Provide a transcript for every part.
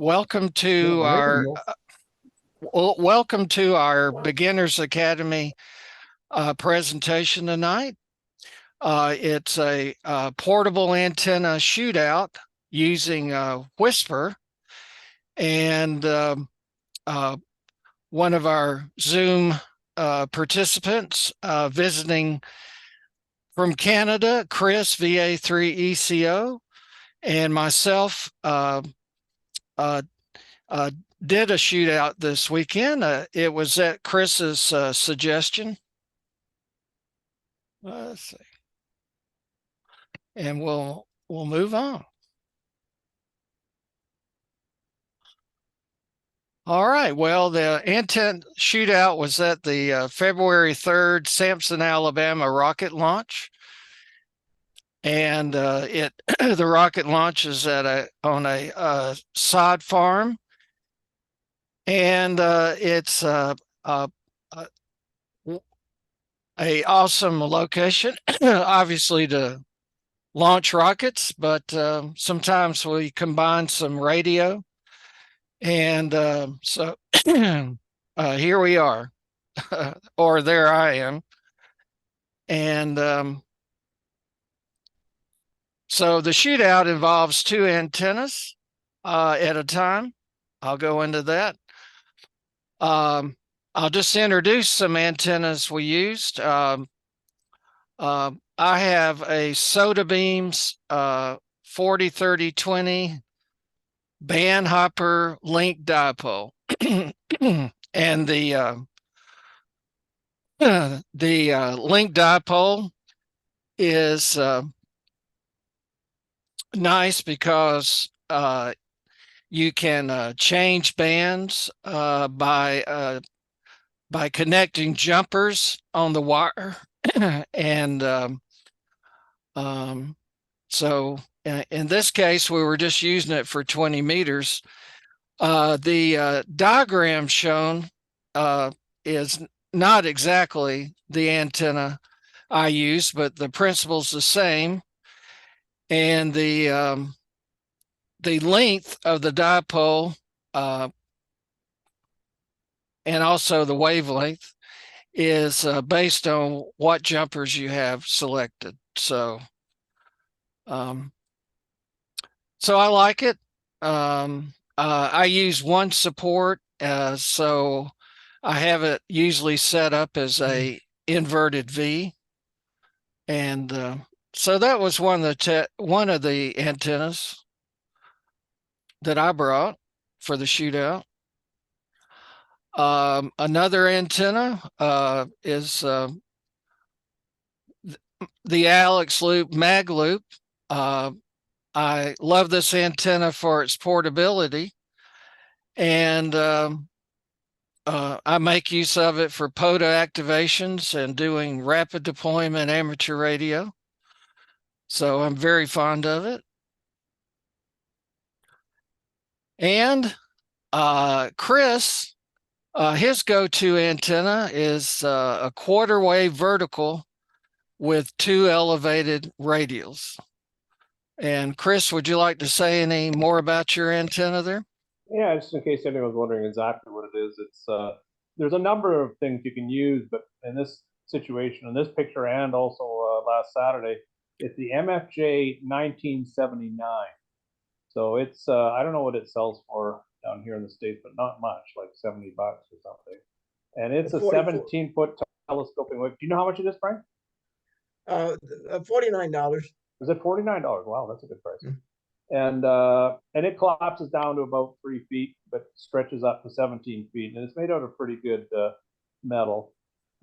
welcome to our Beginners Academy presentation tonight. It's a portable antenna shootout using Whisper, and one of our Zoom participants visiting from Canada, Chris, VA3ECO, and myself did a shootout this weekend. It was at Chris's suggestion. Let's see. And we'll move on. All right. Well, the antenna shootout was at the February 3rd Sampson, Alabama rocket launch. And the rocket launch is on a sod farm. And it's a awesome location, obviously, to launch rockets, but sometimes we combine some radio. And so here we are, or there I am. And so the shootout involves two antennas at a time. I'll go into that. I'll just introduce some antennas we used. I have a Soda Beams 40, 30, 20 band hopper link dipole. And the link dipole is nice because you can change bands by connecting jumpers on the wire. And so in this case, we were just using it for 20 meters. The diagram shown is not exactly the antenna I use, but the principle's the same. And the length of the dipole and also the wavelength is based on what jumpers you have selected. So I like it. I use one support, so I have it usually set up as a inverted V. And so that was one of the antennas that I brought for the shootout. Another antenna is the Alex Loop Mag Loop. I love this antenna for its portability, and I make use of it for POTA activations and doing rapid deployment amateur radio. So I'm very fond of it. And Chris, his go-to antenna is a quarter wave vertical with two elevated radials. And Chris, would you like to say any more about your antenna there? Yeah, just in case anyone was wondering exactly what it is, it's there's a number of things you can use, but in this situation, in this picture, and also last Saturday, it's the MFJ 1979. So it's I don't know what it sells for down here in the States, but not much, like $70 or something. And it's a 17-foot telescoping wave. Do you know how much it is, Frank? $49. Is it $49? Wow, that's a good price. And it collapses down to about 3 feet, but stretches up to 17 feet. And it's made out of pretty good metal.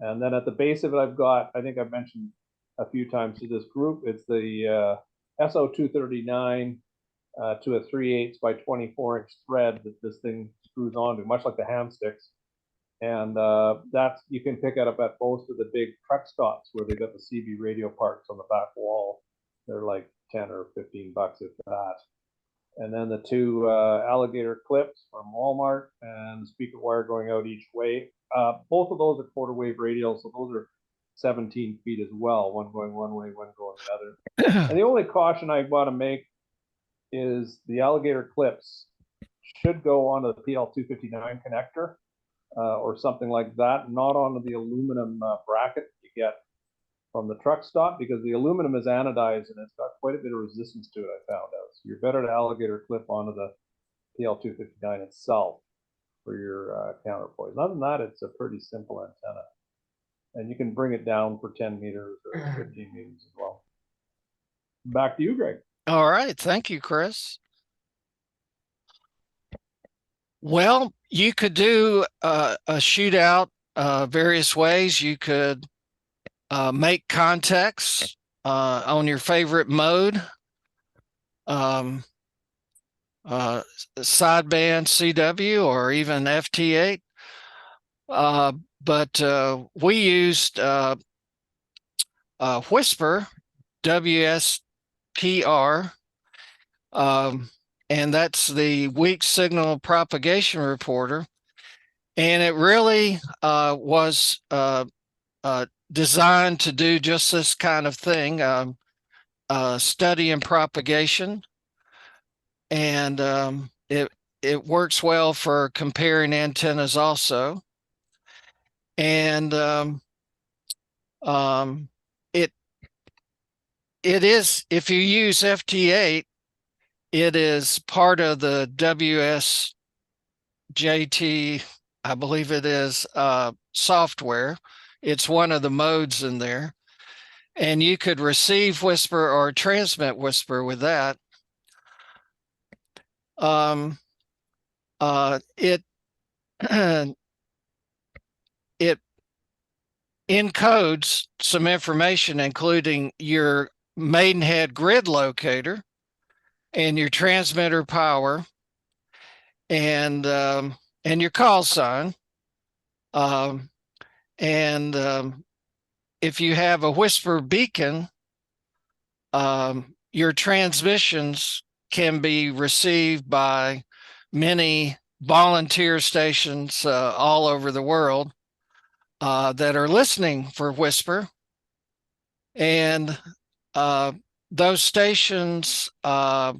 And then at the base of it, I've got, I think I've mentioned a few times to this group, it's the SO239 to a 3/8 by 24-inch thread that this thing screws onto, much like the ham sticks. And that's, you can pick it up at most of the big truck stops where they got the CB radio parts on the back wall. They're like 10 or 15 bucks if that. And then the two alligator clips from Walmart and the speaker wire going out each way. Both of those are quarter wave radials, so those are 17 feet as well, one going one way, one going the other. And the only caution I want to make is the alligator clips should go onto the PL259 connector or something like that, not onto the aluminum bracket you get from the truck stop, because the aluminum is anodized and it's got quite a bit of resistance to it, I found out. So you're better to alligator clip onto the PL259 itself for your counterpoise. Other than that, it's a pretty simple antenna. And you can bring it down for 10 meters or 15 meters as well. Back to you, Greg. All right. Thank you, Chris. Well, you could do a shootout various ways. You could make contacts on your favorite mode, sideband CW or even FT8. But we used Whisper WSPR, and that's the weak signal propagation reporter. And it really was designed to do just this kind of thing, study and propagation. And it works well for comparing antennas also. And it is, if you use FT8, it is part of the WSJT, I believe it is, software. It's one of the modes in there. And you could receive Whisper or transmit Whisper with that. It it encodes some information, including your Maidenhead grid locator and your transmitter power and your call sign. If you have a Whisper beacon, your transmissions can be received by many volunteer stations all over the world that are listening for Whisper. And those stations upload,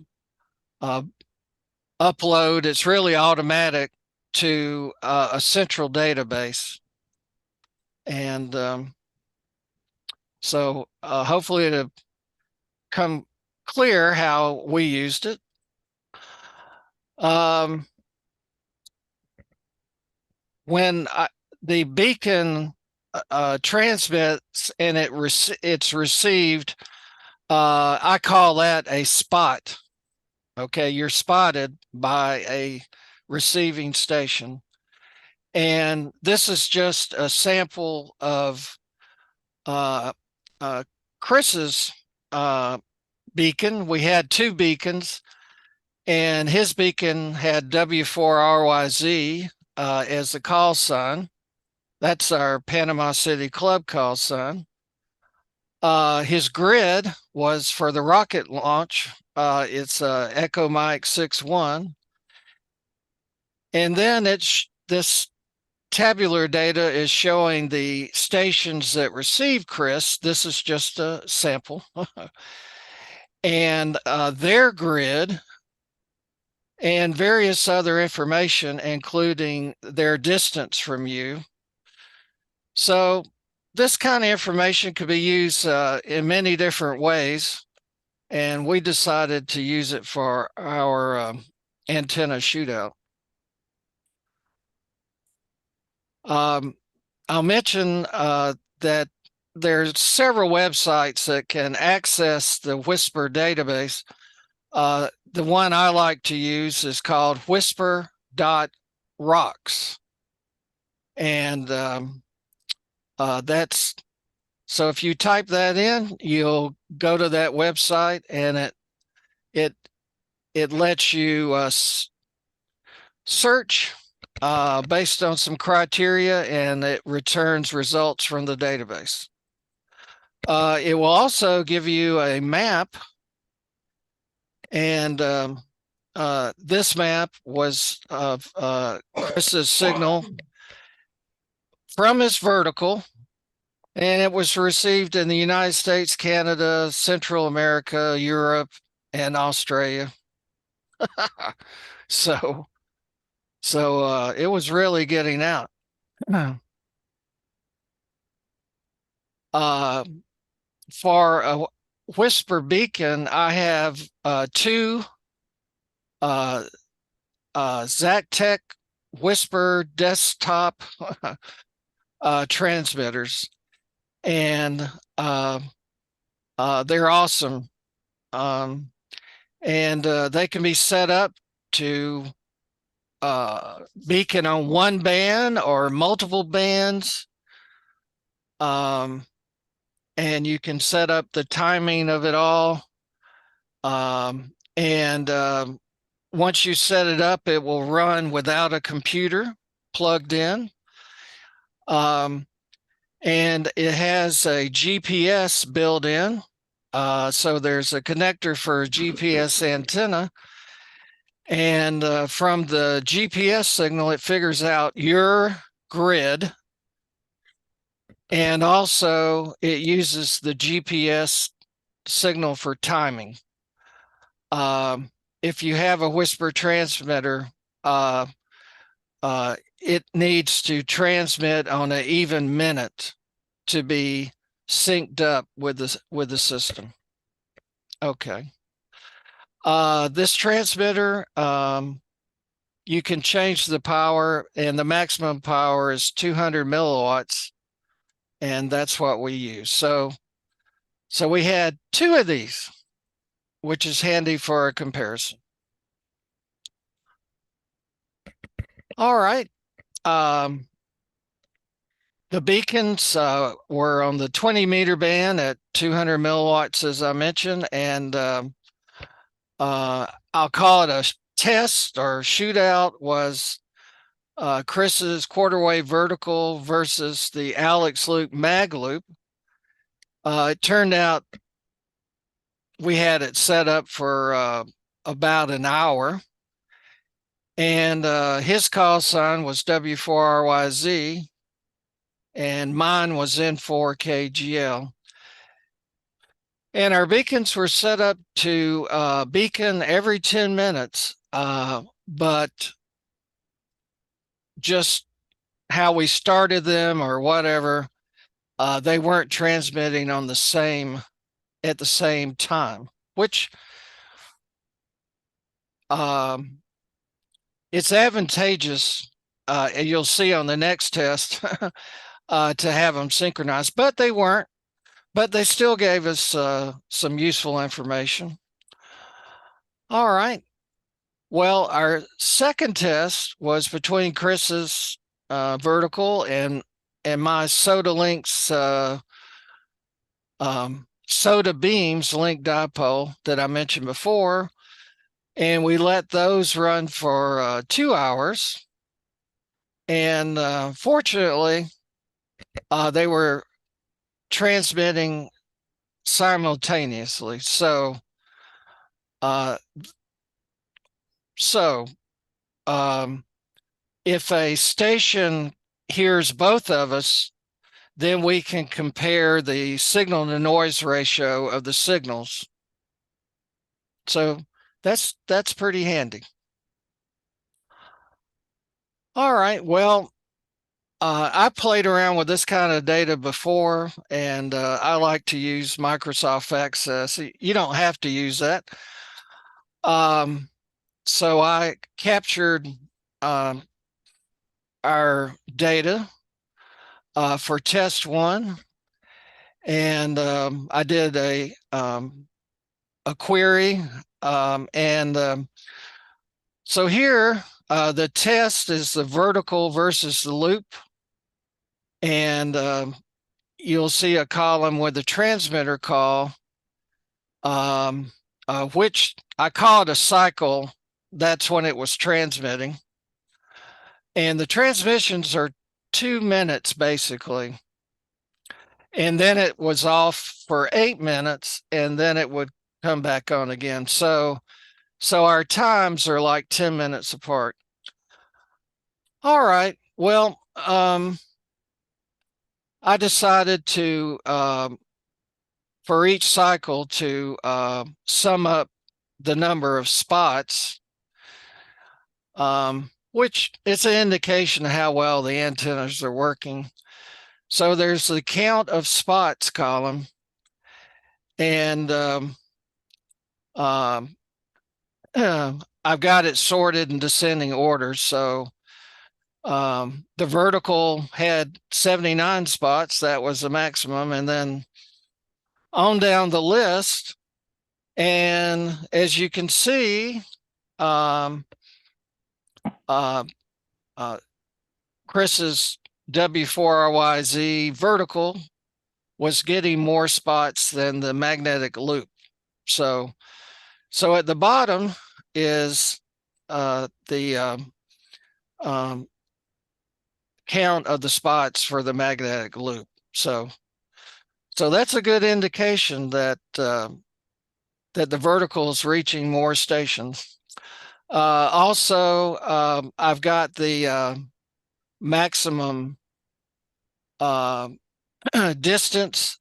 it's really automatic to a central database. And so hopefully it'll come clear how we used it. When the beacon transmits and it's received, I call that a spot. Okay, you're spotted by a receiving station. And this is just a sample of Chris's beacon. We had two beacons, and his beacon had W4RYZ as the call sign. That's our Panama City Club call sign. His grid was for the rocket launch. It's Echo Mike 61. And then this tabular data is showing the stations that receive Chris. This is just a sample. And their grid and various other information, including their distance from you. So this kind of information could be used in many different ways, and we decided to use it for our antenna shootout. I'll mention that there's several websites that can access the Whisper database. The one I like to use is called whisper.rocks. And that's, so if you type that in, you'll go to that website, and it lets you search based on some criteria, and it returns results from the database. It will also give you a map, and this map was of Chris's signal from his vertical, and it was received in the United States, Canada, Central America, Europe, and Australia. So So it was really getting out. Uh, for a whisper beacon, I have two Zachtek whisper desktop transmitters, and they're awesome. Um, and they can be set up to beacon on one band or multiple bands. And you can set up the timing of it all. And once you set it up, it will run without a computer plugged in. And it has a GPS built in. So there's a connector for a GPS antenna. And from the GPS signal, it figures out your grid. And also, it uses the GPS signal for timing. If you have a whisper transmitter, uh, it needs to transmit on an even minute to be synced up with the system. Okay. This transmitter, you can change the power, and the maximum power is 200 milliwatts, and that's what we use. So we had two of these, which is handy for a comparison. All right. The beacons were on the 20-meter band at 200 milliwatts, as I mentioned, and I'll call it a test or shootout was Chris's quarter wave vertical versus the Alex Luke mag loop. It turned out we had it set up for about an hour, and his call sign was W4RYZ, and mine was N4KGL. And our beacons were set up to beacon every 10 minutes, but just how we started them or whatever, they weren't transmitting on the same at the same time, which it's advantageous, and you'll see on the next test, to have them synchronized, but they weren't. But they still gave us some useful information. All right. Well, our second test was between Chris's vertical and my Soda Links Soda Beams link dipole that I mentioned before. And we let those run for 2 hours. And fortunately, they were transmitting simultaneously. So if a station hears both of us, then we can compare the signal to noise ratio of the signals. So that's pretty handy. All right. Well, I played around with this kind of data before, and I like to use Microsoft Access. You don't have to use that. So I captured our data for test one, and I did a query, and so here the test is the vertical versus the loop, and you'll see a column with the transmitter call, which I call it a cycle. That's when it was transmitting. And the transmissions are 2 minutes basically. And then it was off for 8 minutes, and then it would come back on again. So our times are like 10 minutes apart. All right. Well, I decided to, for each cycle, to sum up the number of spots. which is an indication of how well the antennas are working. So there's the count of spots column, and um, I've got it sorted in descending order. So the vertical had 79 spots. That was the maximum. And then on down the list. And as you can see, um, uh, Chris's W4RYZ vertical was getting more spots than the magnetic loop. So at the bottom is the count of the spots for the magnetic loop. So that's a good indication that that the vertical is reaching more stations. Also, I've got the maximum distance.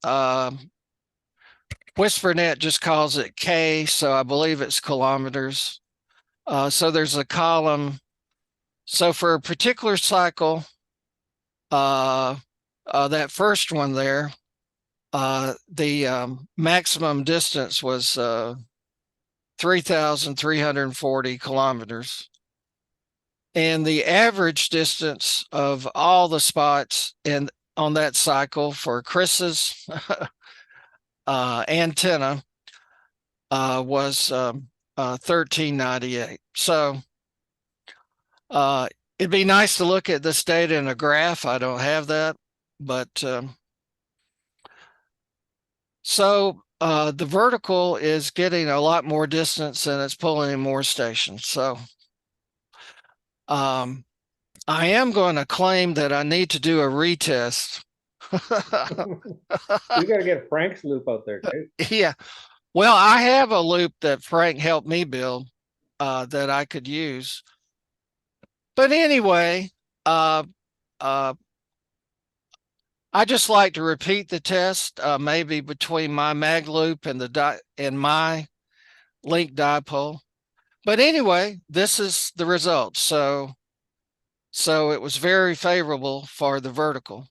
WhisperNet just calls it K, so I believe it's kilometers. So there's a column. So for a particular cycle, that first one there, the maximum distance was 3,340 kilometers. And the average distance of all the spots on that cycle for Chris's antenna was 1398. So it'd be nice to look at this data in a graph. I don't have that, but so the vertical is getting a lot more distance and it's pulling in more stations. So I am going to claim that I need to do a retest. You got to get Frank's loop out there, too. Yeah. Well, I have a loop that Frank helped me build that I could use. But anyway, uh, I just like to repeat the test, maybe between my mag loop and my link dipole. But anyway, this is the result. So it was very favorable for the vertical.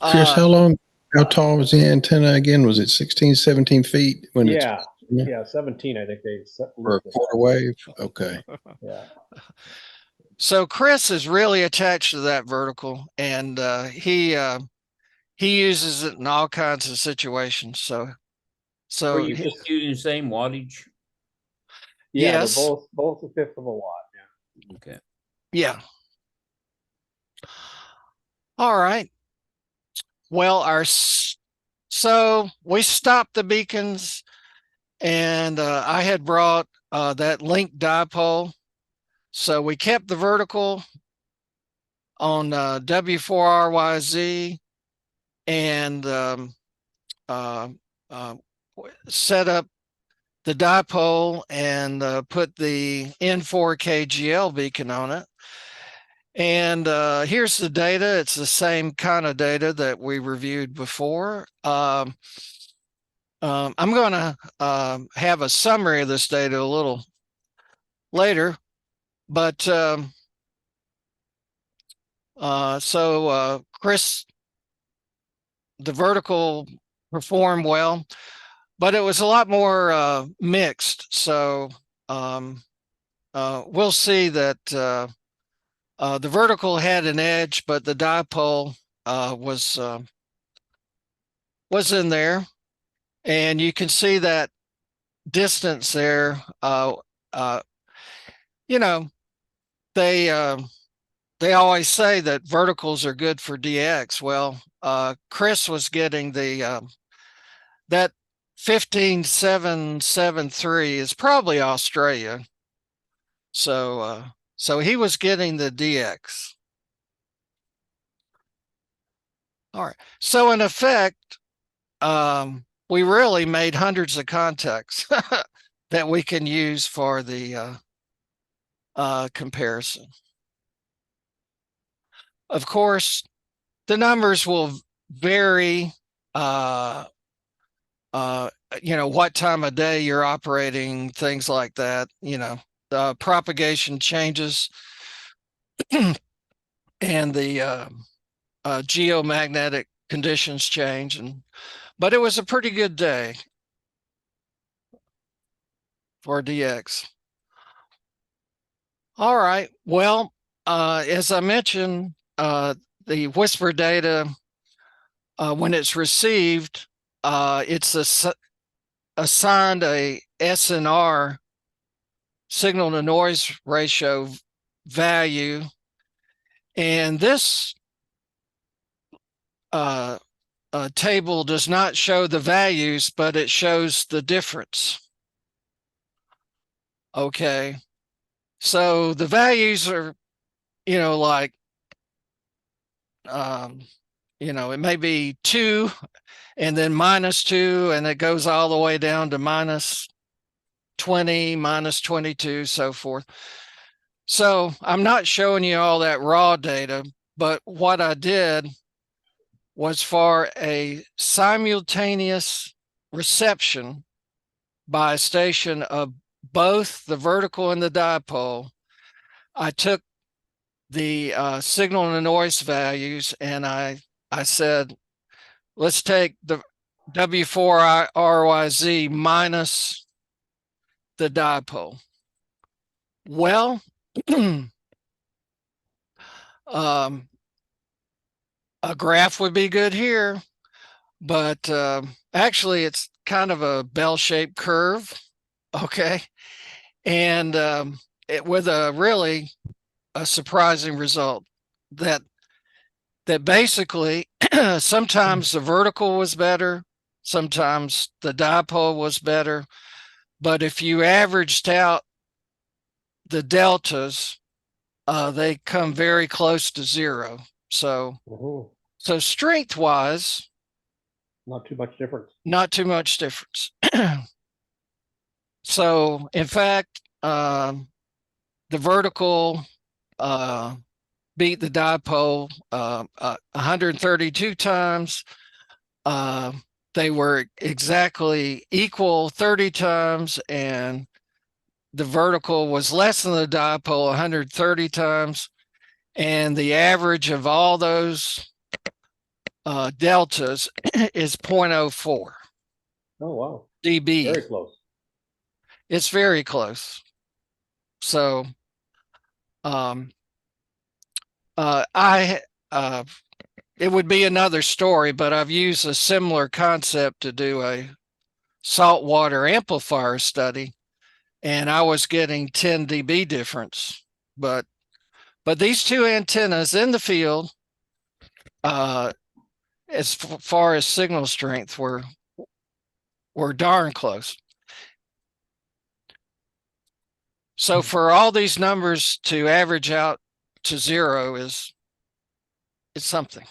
Chris, how tall was the antenna again? Was it 16, 17 feet? Yeah, 17, I think they set for a quarter wave? Okay. Yeah. So Chris is really attached to that vertical, and he uses it in all kinds of situations. So Were you just using the same wattage? Yeah, yes. they're both a fifth of a watt. Yeah. Okay. Yeah. All right. Well, so we stopped the beacons, and I had brought that link dipole. So we kept the vertical on W4RYZ and set up the dipole and put the N4KGL beacon on it. And here's the data. It's the same kind of data that we reviewed before. I'm going to have a summary of this data a little later, but Chris, the vertical performed well, but it was a lot more mixed. So we'll see that the vertical had an edge, but the dipole was in there, and you can see that distance there. You know, they always say that verticals are good for DX. Well, Chris was getting the that 15773 is probably Australia. So he was getting the DX. All right. So in effect, we really made hundreds of contacts that we can use for the comparison. Of course, the numbers will vary what time of day you're operating, things like that. The propagation changes and the geomagnetic conditions change. But it was a pretty good day for DX. All right. Well, as I mentioned, the whisper data, when it's received, it's assigned a SNR, signal to noise ratio value. And this table does not show the values, but it shows the difference. Okay. So the values are, like, it may be 2 and then -2, and it goes all the way down to -20, -22, so forth. So I'm not showing you all that raw data, but what I did was for a simultaneous reception by a station of both the vertical and the dipole, I took the signal and the noise values, and I said, let's take the W4 RYZ minus the dipole. Well, a graph would be good here, but actually it's kind of a bell-shaped curve. Okay. And with a surprising result that basically sometimes the vertical was better, sometimes the dipole was better, but if you averaged out the deltas, they come very close to 0. So strength wise, not too much difference. Not too much difference. So in fact, the vertical beat the dipole 132 times. They were exactly equal 30 times, and the vertical was less than the dipole 130 times. And the average of all those deltas is 0.04. Oh, wow. dB. Very close. It's very close. So it would be another story, but I've used a similar concept to do a saltwater amplifier study, and I was getting 10 dB difference. But these two antennas in the field, as far as signal strength, were darn close. So for all these numbers to average out to 0 it's something.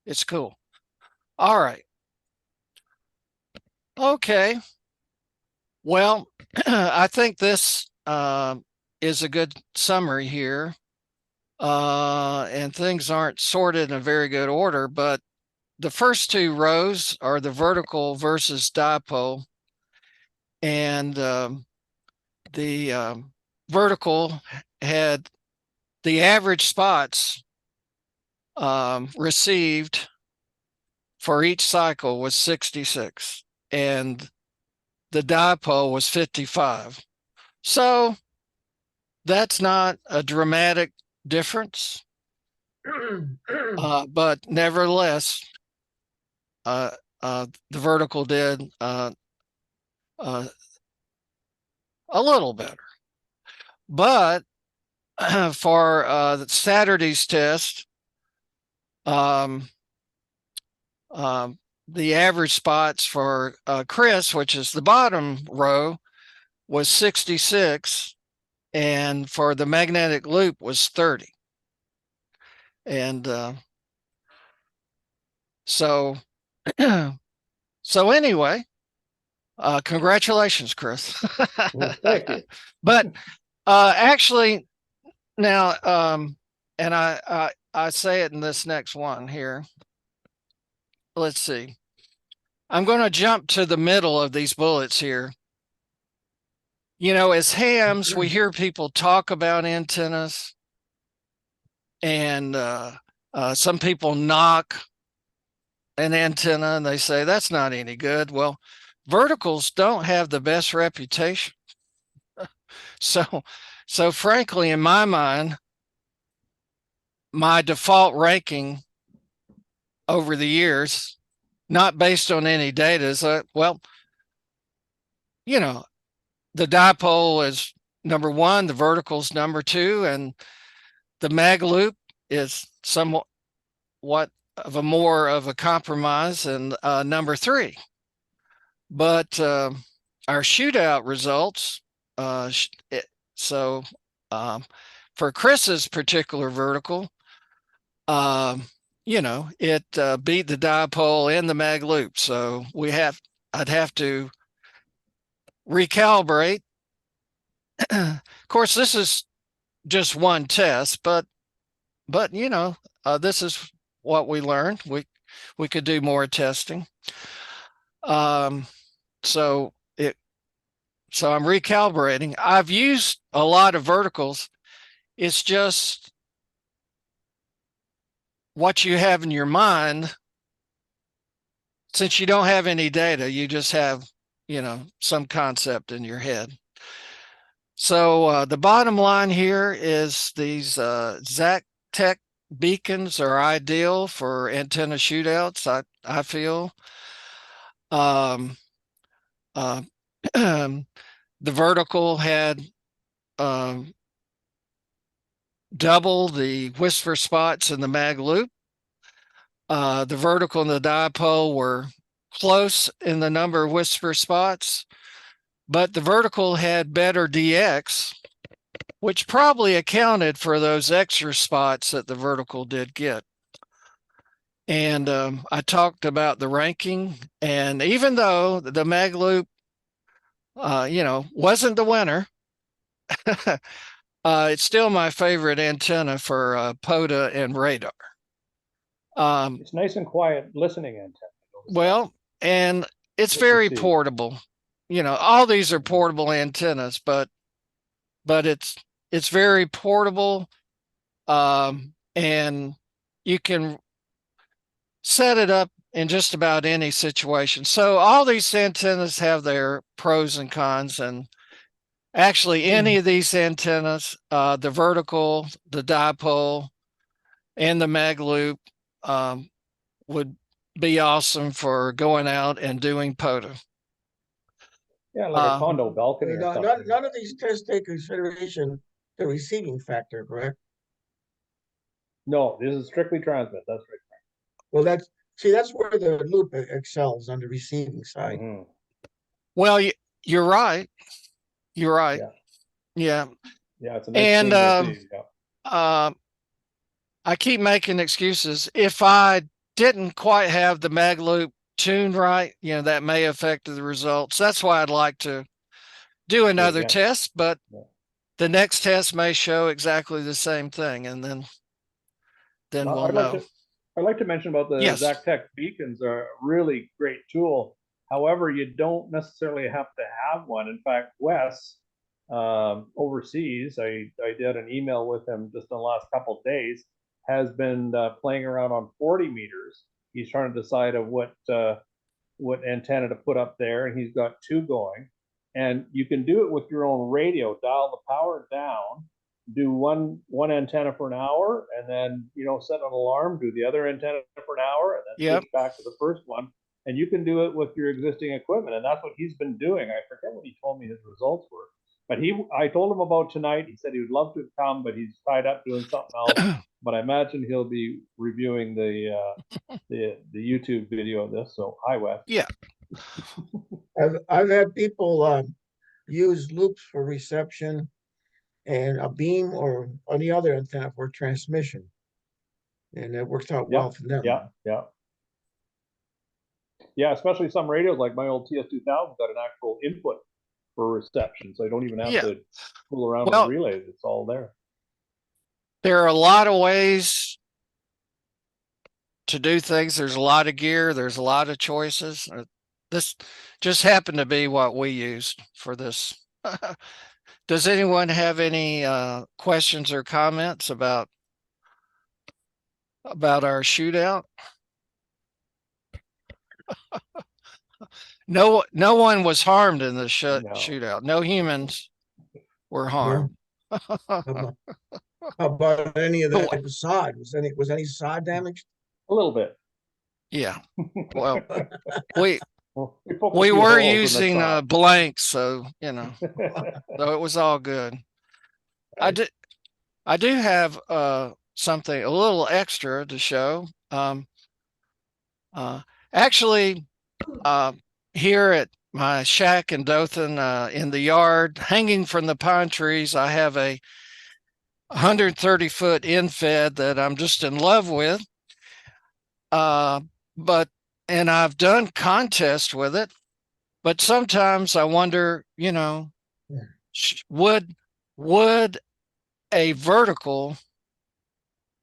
It's cool. All right. Okay. Well, I think this is a good summary here. And things aren't sorted in a very good order, but the first 2 rows are the vertical versus dipole. And the vertical had the average spots received for each cycle was 66, and the dipole was 55. So that's not a dramatic difference, but nevertheless, the vertical did a little better. But for Saturday's test, the average spots for Chris, which is the bottom row, was 66, and for the magnetic loop was 30. And so anyway, congratulations, Chris. Well, thank you. But actually, now, and I say it in this next one here. Let's see. I'm going to jump to the middle of these bullets here. You know, as hams, we hear people talk about antennas, and some people knock an antenna and they say that's not any good. Well, verticals don't have the best reputation. So frankly, in my mind, my default ranking over the years, not based on any data, is well, you know, the dipole is number one, the vertical's number two, and the mag loop is somewhat of a more of a compromise, and number three. But our shootout results, so for Chris's particular vertical, you know, it beat the dipole and the mag loop. So I'd have to recalibrate. Of course, this is just one test, but you know, this is what we learned. We could do more testing. So I'm recalibrating. I've used a lot of verticals. It's just what you have in your mind. Since you don't have any data, you just have, you know, some concept in your head. So the bottom line here is these Zachtek beacons are ideal for antenna shootouts, I feel. The vertical had double the whisper spots in the mag loop. The vertical and the dipole were close in the number of whisper spots, but the vertical had better DX, which probably accounted for those extra spots that the vertical did get. And I talked about the ranking, and even though the mag loop, you know, wasn't the winner, it's still my favorite antenna for POTA and radar. It's nice and quiet listening antenna. Well, and it's very portable. You know, all these are portable antennas, but it's very portable, and you can set it up in just about any situation. So all these antennas have their pros and cons, and actually any of these antennas, the vertical, the dipole, and the mag loop, would be awesome for going out and doing POTA. Yeah, like a condo balcony or something. None of these tests take consideration the receiving factor, correct? No, this is strictly transmit. That's right. Well, that's where the loop excels on the receiving side. Mm-hmm. Well, you're right. You're right. Yeah. Yeah. It's a nice thing to see. Yeah. I keep making excuses. If I didn't quite have the mag loop tuned right, you know, that may affect the results. That's why I'd like to do another test, but the next test may show exactly the same thing, and then we'll know. I'd like to mention about the Zachtek beacons are a really great tool. However, you don't necessarily have to have one. In fact, Wes, overseas, I did an email with him just in the last couple of days, has been playing around on 40 meters. He's trying to decide of what antenna to put up there, and he's got two going. And you can do it with your own radio. Dial the power down, do one antenna for an hour, and then, you know, set an alarm, do the other antenna for an hour, and then switch back to the first one. And you can do it with your existing equipment, and that's what he's been doing. I forget what he told me his results were, but I told him about tonight. He said he would love to come, but he's tied up doing something else. But I imagine he'll be reviewing the YouTube video of this. So hi, Wes. Yeah. I've had people use loops for reception and a beam or any other antenna for transmission, and it works out well for them. Yeah, especially some radios like my old TS2000 got an actual input for reception, so I don't even have to fool around with relays. It's all there. There are a lot of ways to do things. There's a lot of gear. There's a lot of choices. this just happened to be what we used for this. Does anyone have any questions or comments about our shootout? No one was harmed in the No. shootout. No humans were harmed. How about any of that sod? Was any sod damaged? A little bit. Yeah. Well, we Well, we poked a we few were holes in the using sod. blanks, so you know, so it was all good. I do have something a little extra to show. Actually, here at my shack in Dothan, in the yard, hanging from the pine trees, I have a 130-foot infed that I'm just in love with. And I've done contests with it, but sometimes I wonder, you know, would a vertical,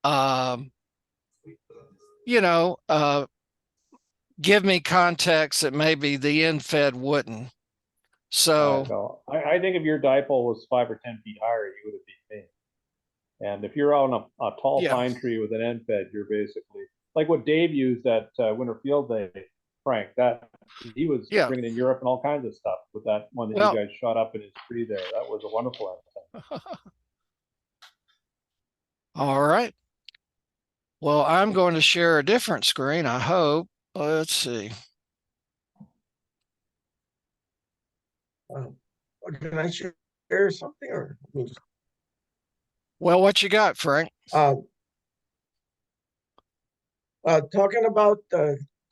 you know, give me context that maybe the infed wouldn't. So no. I think if your dipole was 5 or 10 feet higher, you would have beat me. And if you're on a tall pine tree with an end fed, you're basically like what Dave used at Winter Field Day, Frank. That he was bringing in Europe and all kinds of stuff with that one that you guys shot up in his tree there. That was a wonderful antenna. All right. Well, I'm going to share a different screen, I hope. Let's see. Can I share something, or well, what you got, Frank? Talking about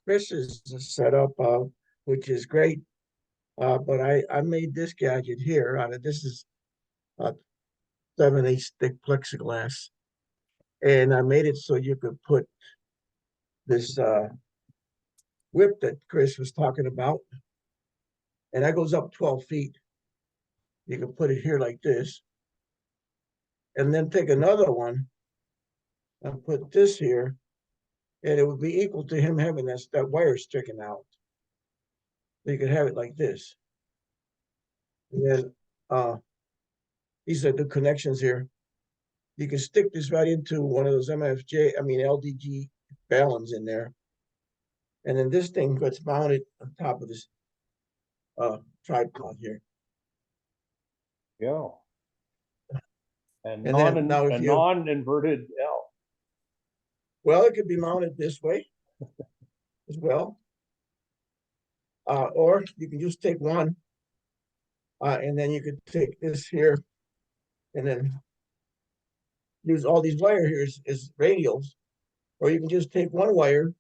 Chris's setup, which is great, but I made this gadget here out of this is 7/8 thick plexiglass, and I made it so you could put this whip that Chris was talking about, and that goes up 12 feet. You can put it here like this, and then take another one and put this here, and it would be equal to him having that wire sticking out. So you could have it like this. And then these are the connections here. You can stick this right into one of those LDG balance in there. And then this thing gets mounted on top of this tripod here. Yeah. And now if non-inverted L. Well, it could be mounted this way as well. Or you can just take one, and then you could take this here, and then use all these wire here as radials, or you can just take one wire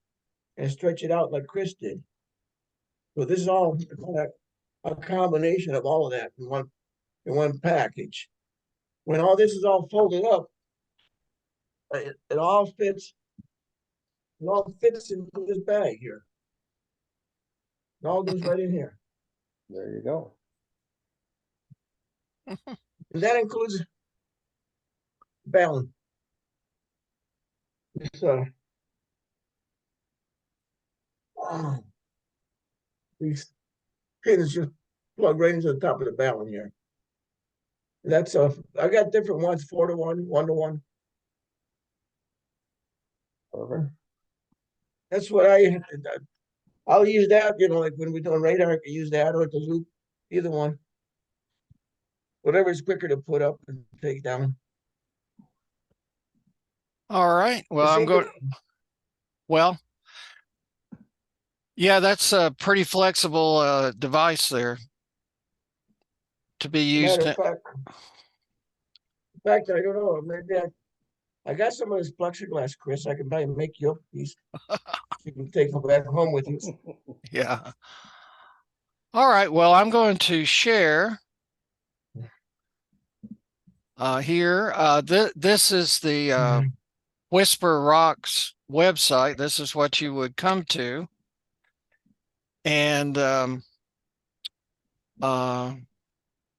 and stretch it out like Chris did. So this is all a combination of all of that in one package. When all this is all folded up, it all fits. It all fits into this bag here. It all goes right in here. There you go. And that includes balance. These pins just plug right into the top of the balance here. That's I got different ones, 4-to-1, 1-to-1. Perfect. That's what I'll use that, like when we're doing radar, I can use that or the loop, either one. Whatever's quicker to put up and take down. All right. Well, I'm going. Well, yeah, that's a pretty flexible device there to be used. In fact, I don't know. Maybe I got some of this plexiglass, Chris. I can buy and make you a piece. You can take them back home with you. Yeah. All right. Well, I'm going to share here. This is the Whisper Rocks website. This is what you would come to. And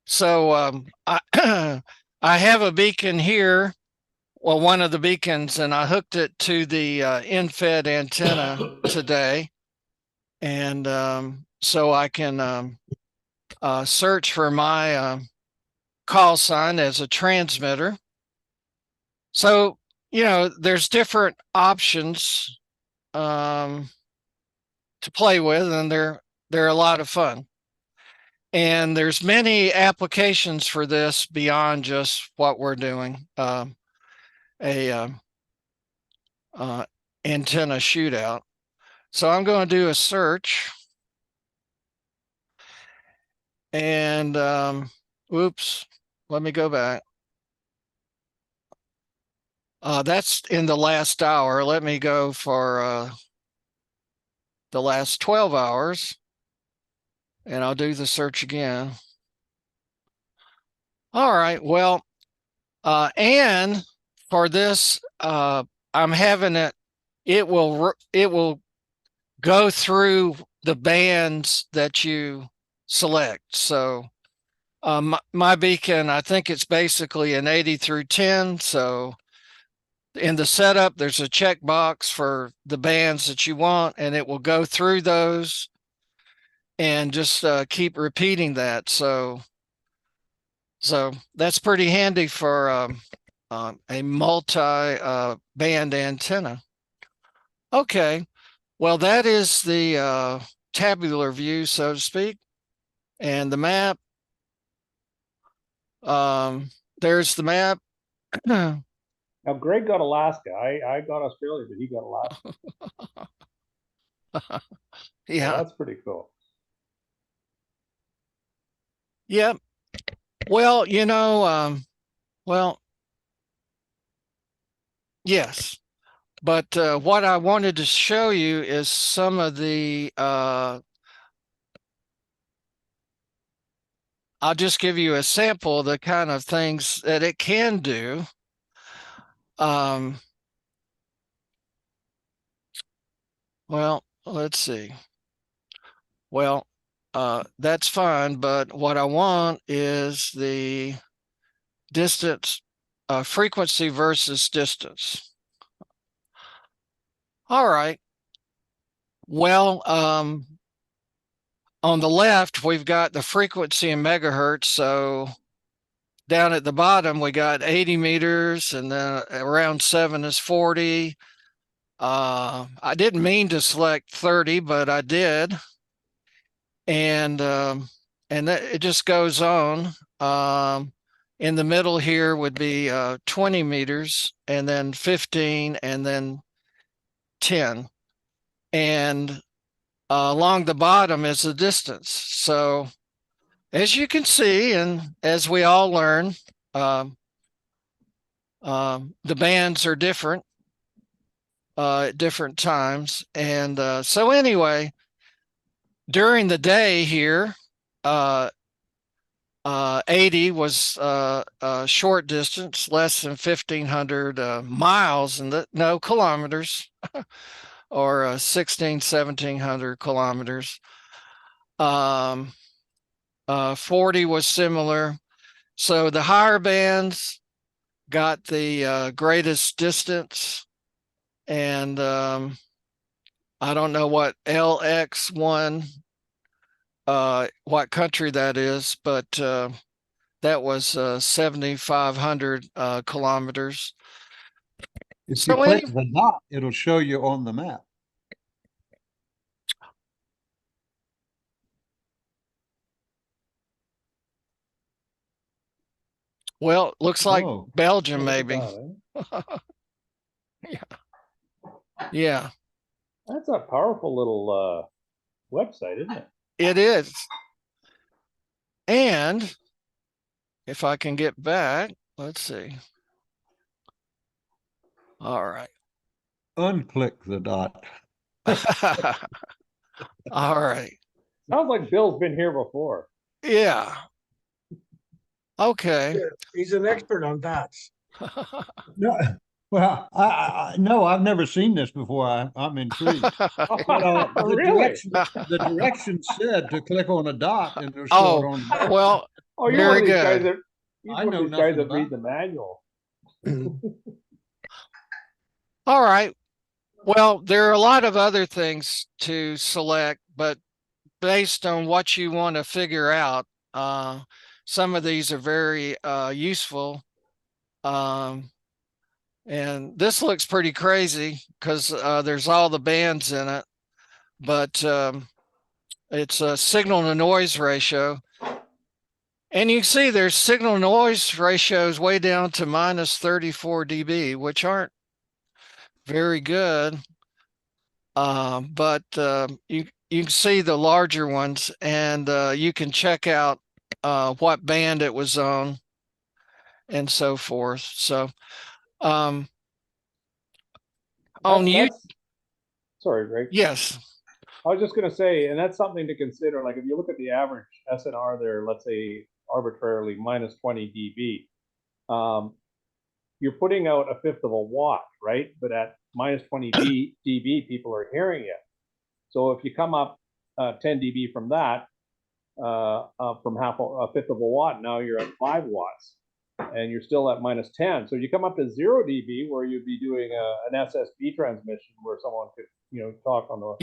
so I have a beacon here. Well, one of the beacons, and I hooked it to the infed antenna today. And so I can search for my call sign as a transmitter. So, there's different options to play with, and they're a lot of fun. And there's many applications for this beyond just what we're doing. A antenna shootout. So I'm going to do a search, and oops, let me go back. That's in the last hour. Let me go for the last 12 hours, and I'll do the search again. All right, well, and for this, I'm having it will go through the bands that you select. So my beacon, I think it's basically an 80 through 10. So in the setup, there's a checkbox for the bands that you want, and it will go through those and just keep repeating that. So that's pretty handy for a multi-band antenna. Okay, well, that is the tabular view, so to speak, and the map. There's the map. Now, Greg got Alaska. I got Australia, but he got Alaska. Yeah. So that's pretty cool. Yep. Well, yes. But what I wanted to show you is some of the, I'll just give you a sample of the kind of things that it can do. Well, let's see. Well, that's fine, but what I want is the distance, frequency versus distance. All right. Well, on the left, we've got the frequency in megahertz. So down at the bottom, we got 80 meters, and then around 7 is 40. I didn't mean to select 30, but I did. And that it just goes on. In the middle here would be 20 meters, and then 15, and then 10. And along the bottom is the distance. So as you can see, and as we all learn, the bands are different at different times. And so anyway, during the day here, 80 was short distance, less than 1,500 miles, and no kilometers, or 1,700 kilometers. 40 was similar. So the higher bands got the greatest distance, and I don't know what LX1, what country that is, but that was 7,500 kilometers. If you click the dot, it'll show you on the map. Well, looks like Oh. Belgium, maybe. Yeah. Yeah. That's a powerful little website, isn't it? It is. And if I can get back, let's see. All right. Unclick the dot. All right. Sounds like Bill's been here before. Yeah. Okay. Yeah, he's an expert on dots. No, well, no, I've never seen this before. I'm intrigued. But, Really? the directions said to click on a dot and it'll show it on. Well, Oh, you're very one of these good. guys that I know nothing about read the manual. All right. Well, there are a lot of other things to select, but based on what you want to figure out. Some of these are very useful. And this looks pretty crazy because there's all the bands in it, but it's a signal to noise ratio. And you can see there's signal noise ratios way down to minus 34 dB, which aren't very good. But you can see the larger ones, and you can check out what band it was on and so forth. So on you, sorry, Greg. yes. I was just going to say, and that's something to consider. Like if you look at the average SNR there, let's say arbitrarily minus 20 dB, you're putting out a fifth of a watt, right? But at minus 20 dB, people are hearing it. So if you come up 10 dB from that, from a fifth of a watt, now you're at 5 watts, and you're still at minus 10. So you come up to 0 dB, where you'd be doing an SSB transmission, where someone could, talk on the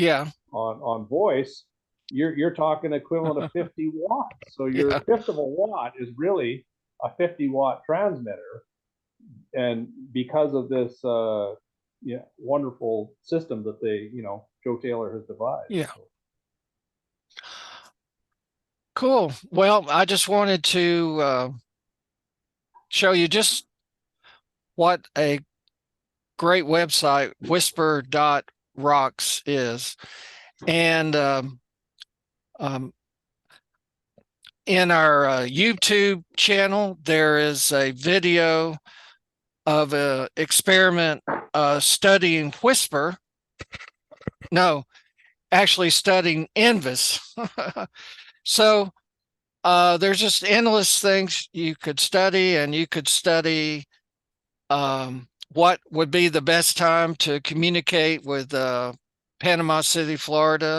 on voice. You're talking equivalent of 50 watts. So your fifth of a watt is really a 50 watt transmitter, and because of this wonderful system that they, Joe Taylor has devised. Yeah. Cool. Well, I just wanted to show you just what a great website whisper.rocks is. And in our YouTube channel, there is a video of an experiment studying whisper. No, actually studying NVIS. So there's just endless things you could study, and you could study what would be the best time to communicate with Panama City, Florida.